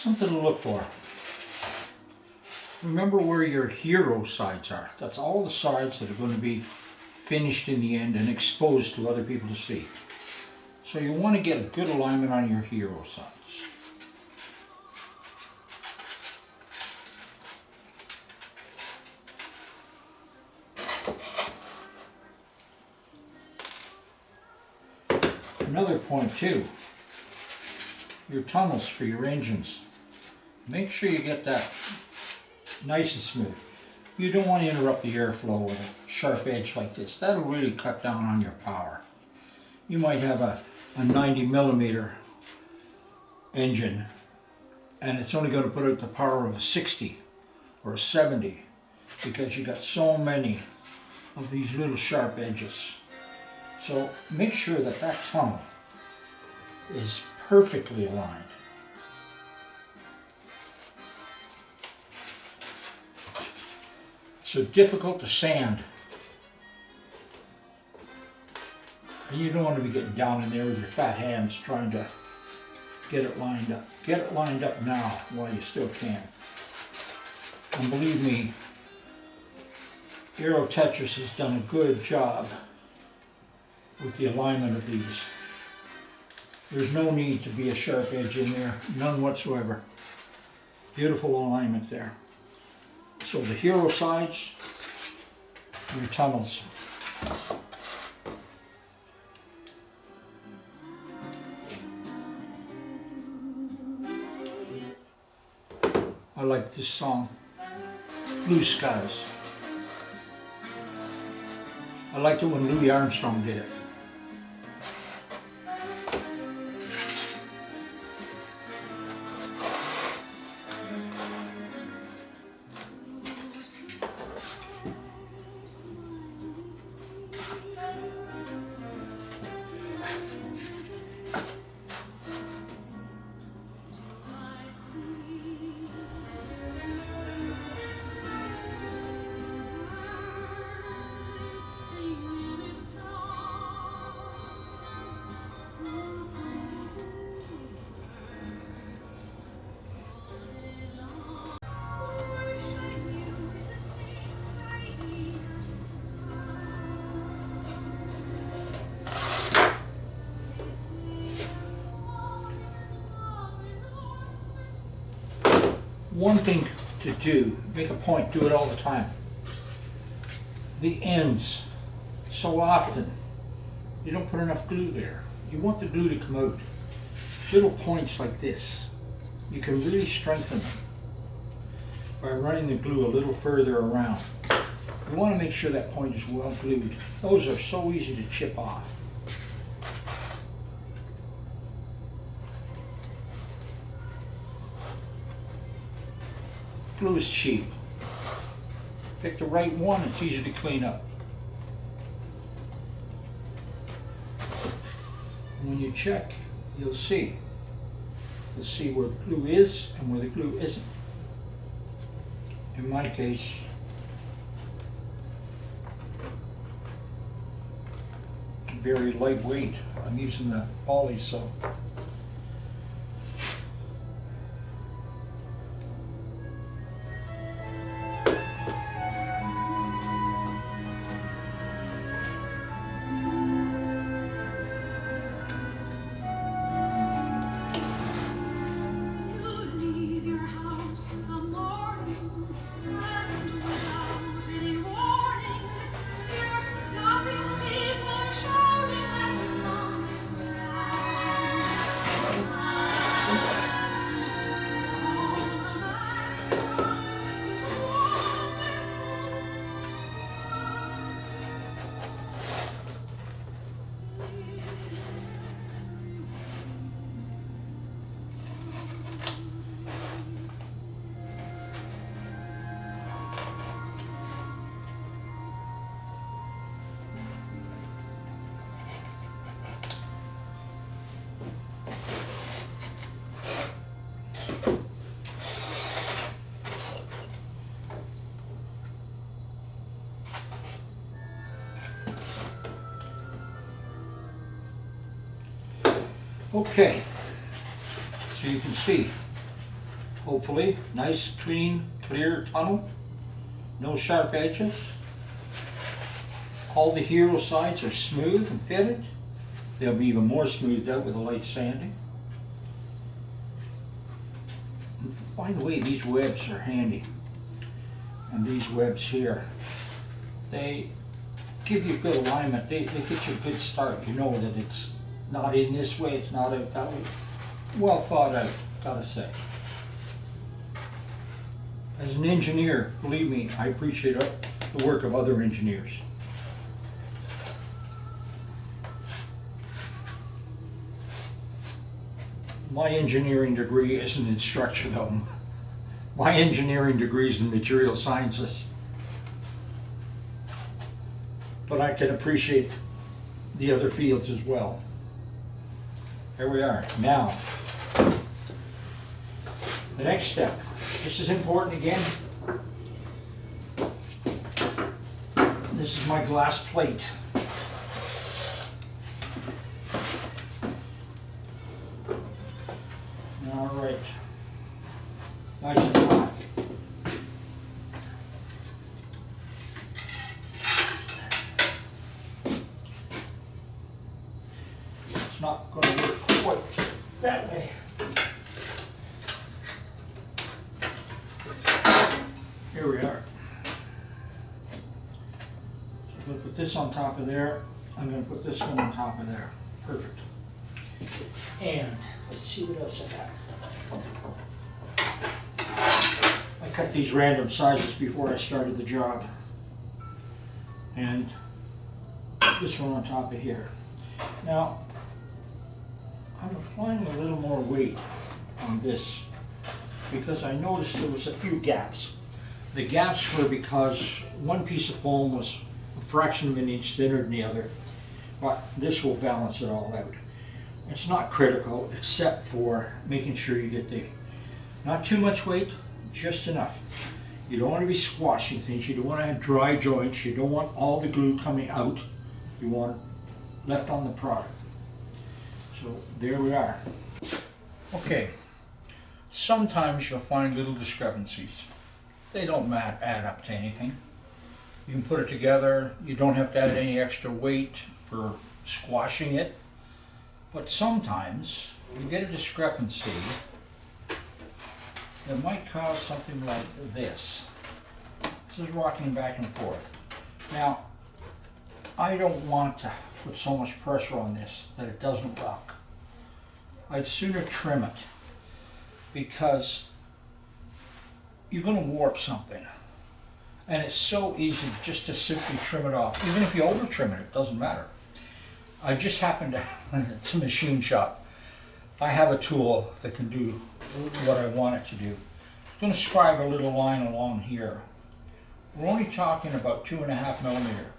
something to look for. Remember where your hero sides are. That's all the sides that are going to be finished in the end and exposed to other people to see. So you want to get a good alignment on your hero sides. Another point too, your tunnels for your engines. Make sure you get that nice and smooth. You don't want to interrupt the airflow with a sharp edge like this. That'll really cut down on your power. You might have a 90mm engine and it's only going to put out the power of a 60 or a 70 because you got so many of these little sharp edges. So make sure that that tunnel is perfectly aligned. So difficult to sand. And you don't want to be getting down in there with your fat hands trying to get it lined up. Get it lined up now while you still can. And believe me, Aero Tetris has done a good job with the alignment of these. There's no need to be a sharp edge in there, none whatsoever. Beautiful alignment there. So the hero sides, your tunnels. I like this song, Blue Skies. I liked it when Louis Armstrong did it. One thing to do, make a point, do it all the time. The ends, so often, you don't put enough glue there. You want the glue to come out. Little points like this, you can really strengthen them by running the glue a little further around. You want to make sure that point is well glued. Those are so easy to chip off. Glue is cheap. Pick the right one, it's easy to clean up. And when you check, you'll see. You'll see where the glue is and where the glue isn't. In my case, very lightweight. I'm using the poly, so. Okay, so you can see Hopefully, nice, clean, clear tunnel. No sharp edges. All the hero sides are smooth and fitted. They'll be even more smoothed out with a light sanding. By the way, these webs are handy. And these webs here, they give you good alignment. They get you a good start. You know that it's not in this way, it's not out that way. Well thought out, gotta say. As an engineer, believe me, I appreciate the work of other engineers. My engineering degree isn't in structure though. My engineering degree is in material sciences. But I can appreciate the other fields as well. Here we are. Now, the next step. This is important again. This is my glass plate. All right. Nice and hot. It's not going to work quite that way. Here we are. So I'm going to put this on top of there. I'm going to put this one on top of there. Perfect. And let's see what else I got. I cut these random sizes before I started the job. And this one on top of here. Now, I'm applying a little more weight on this because I noticed there was a few gaps. The gaps were because one piece of foam was a fraction of an inch thinner than the other, but this will balance it all out. It's not critical except for making sure you get not too much weight, just enough. You don't want to be squashing things, you don't want to have dry joints, you don't want all the glue coming out, you want it left on the product. So there we are. Okay, sometimes you'll find little discrepancies. They don't add up to anything. You can put it together, you don't have to add any extra weight for squashing it. But sometimes you get a discrepancy that might cause something like this. This is rocking back and forth. Now, I don't want to put so much pressure on this that it doesn't rock. I'd sooner trim it because you're going to warp something. And it's so easy just to simply trim it off. Even if you over trim it, it doesn't matter. I just happen to, it's a machine shop. I have a tool that can do what I want it to do. It's going to scribe a little line along here. We're only talking about 2.5 millimeter.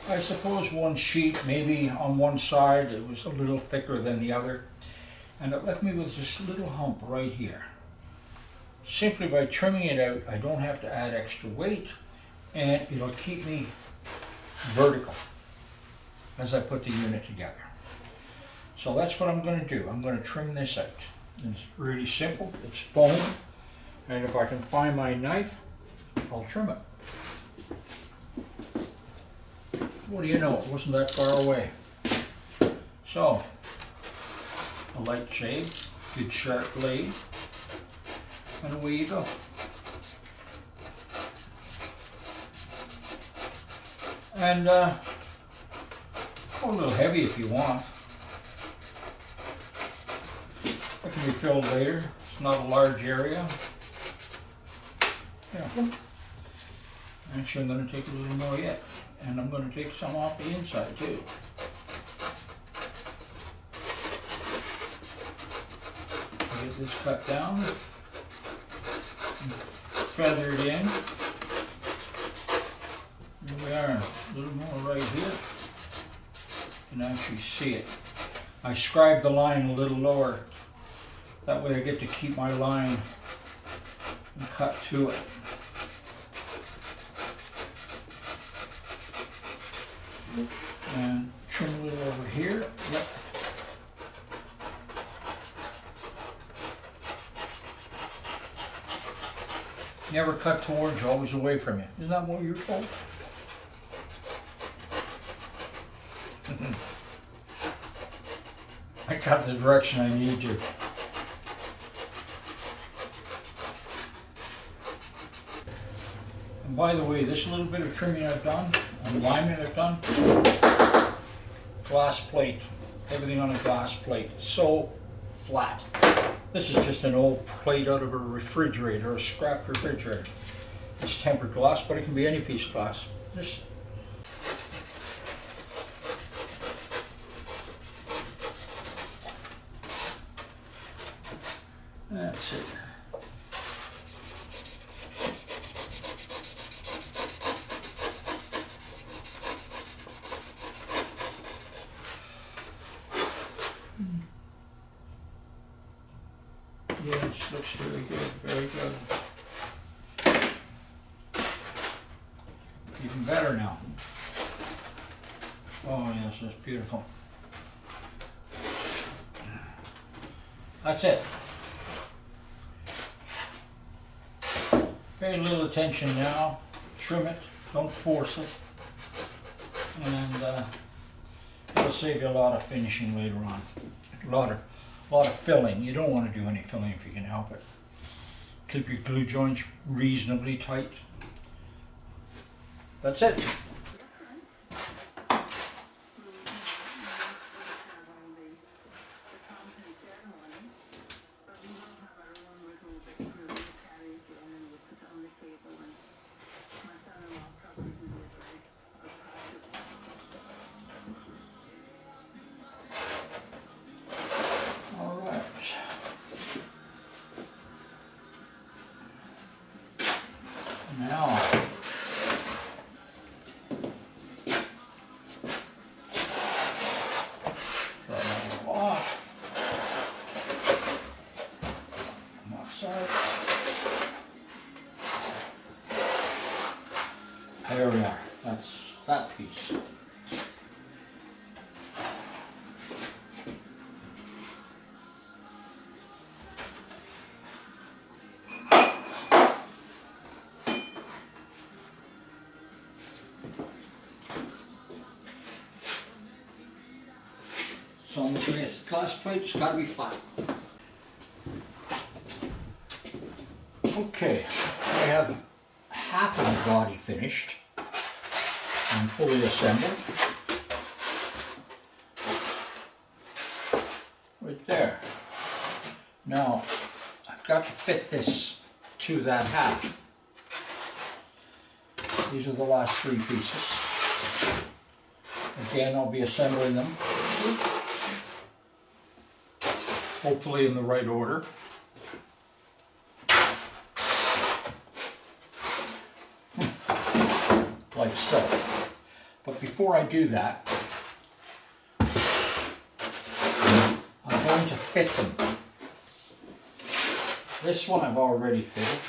I suppose one sheet, maybe on one side, it was a little thicker than the other. And it left me with this little hump right here. Simply by trimming it out, I don't have to add extra weight, and it'll keep me vertical as I put the unit together. So that's what I'm going to do. I'm going to trim this out. It's really simple. It's foam, and if I can find my knife, I'll trim it. What do you know? It wasn't that far away. So, a light shave, good sharp blade, and away you go. And go a little heavy if you want. That can be filled later. It's not a large area. Yeah. Actually, I'm going to take a little more yet. And I'm going to take some off the inside too. Get this cut down. Feather it in. Here we are. A little more right here. You can actually see it. I scribe the line a little lower. That way I get to keep my line and cut to it. And trim a little over here. Yep. Never cut towards you, always away from you. Isn't that what you're told? I got the direction I need to. And by the way, this little bit of trimming I've done, and alignment I've done, glass plate, everything on a glass plate, so flat. This is just an old plate out of a refrigerator, a scrap refrigerator. It's tempered glass, but it can be any piece of glass. Just that's it. Yes, looks very good, very good. Even better now. Oh yes, that's beautiful. That's it. Very little attention now. Trim it, don't force it. And it'll save you a lot of finishing later on. A lot of filling. You don't want to do any filling if you can help it. Keep your glue joints reasonably tight. That's it. Now, that off. On that side. There we are. That's that piece. So on the glass plate, it's got to be flat. Okay, I have half of the body finished and fully assembled. Right there. Now, I've got to fit this to that half. These are the last three pieces. Again, I'll be assembling them. Hopefully in the right order. Like so. But before I do that, I'm going to fit them. This one I've already fitted.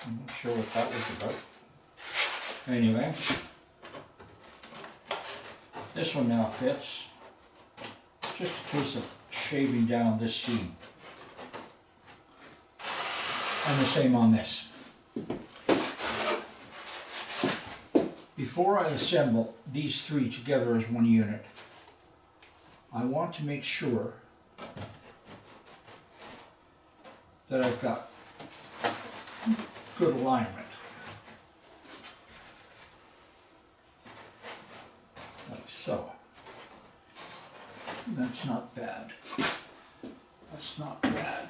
I'm not sure what that was about. Anyway, this one now fits. Just a case of shaving down this seam. And the same on this. Before I assemble these three together as one unit, I want to make sure that I've got good alignment. Like so. That's not bad. That's not bad.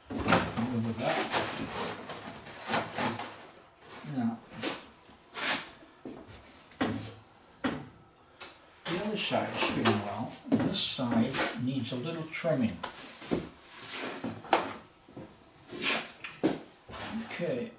Over that. Now, the other side is fitting well. This side needs a little trimming. Okay.